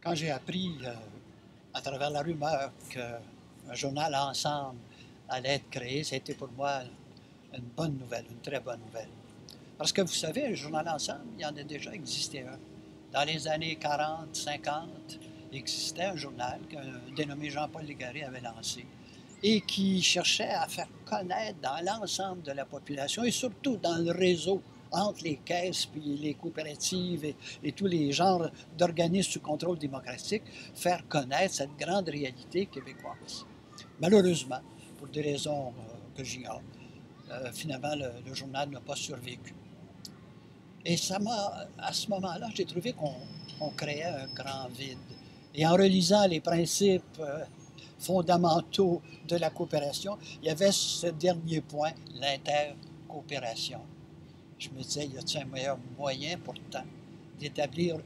Quand j'ai appris à travers la rumeur qu'un journal ensemble allait être créé, ça a été pour moi une bonne nouvelle, une très bonne nouvelle. Parce que vous savez, le journal ensemble, il y en a déjà existé un. Dans les années 40, 50, il existait un journal qu'un dénommé Jean-Paul Légaré avait lancé et qui cherchait à faire connaître dans l'ensemble de la population et surtout dans le réseau entre les caisses puis les coopératives et tous les genres d'organismes sous contrôle démocratique, faire connaître cette grande réalité québécoise. Malheureusement, pour des raisons que j'ignore, finalement, le journal n'a pas survécu. Et ça m'a, à ce moment-là, j'ai trouvé qu'on créait un grand vide. Et en relisant les principes fondamentaux de la coopération, il y avait ce dernier point, l'intercoopération. Je me disais, y a-t-il un meilleur moyen pourtant d'établir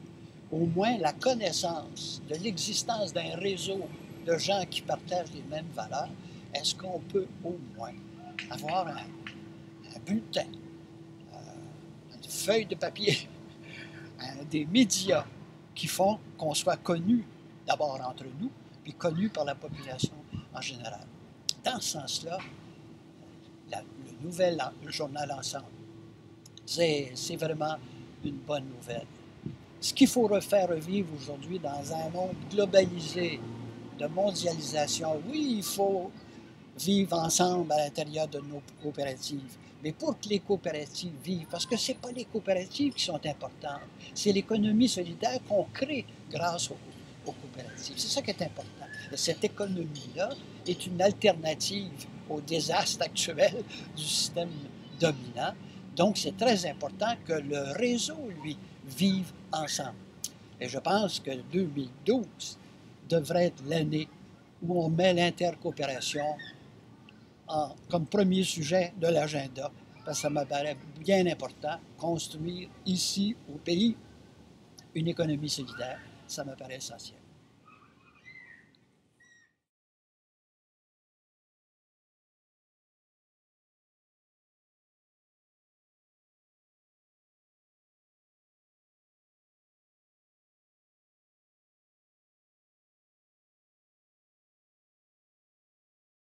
au moins la connaissance de l'existence d'un réseau de gens qui partagent les mêmes valeurs? Est-ce qu'on peut au moins avoir un bulletin, une feuille de papier, des médias qui font qu'on soit connu d'abord entre nous, puis connu par la population en général? Dans ce sens-là, le nouvel journal Ensemble, c'est vraiment une bonne nouvelle. Ce qu'il faut refaire revivre aujourd'hui dans un monde globalisé, de mondialisation, oui, il faut vivre ensemble à l'intérieur de nos coopératives. Mais pour que les coopératives vivent, parce que ce n'est pas les coopératives qui sont importantes, c'est l'économie solidaire qu'on crée grâce aux coopératives. C'est ça qui est important. Et cette économie-là est une alternative au désastre actuel du système dominant. Donc, c'est très important que le réseau, lui, vive ensemble. Et je pense que 2012 devrait être l'année où on met l'intercoopération comme premier sujet de l'agenda, parce que ça me paraît bien important, construire ici, au pays, une économie solidaire, ça me paraît essentiel.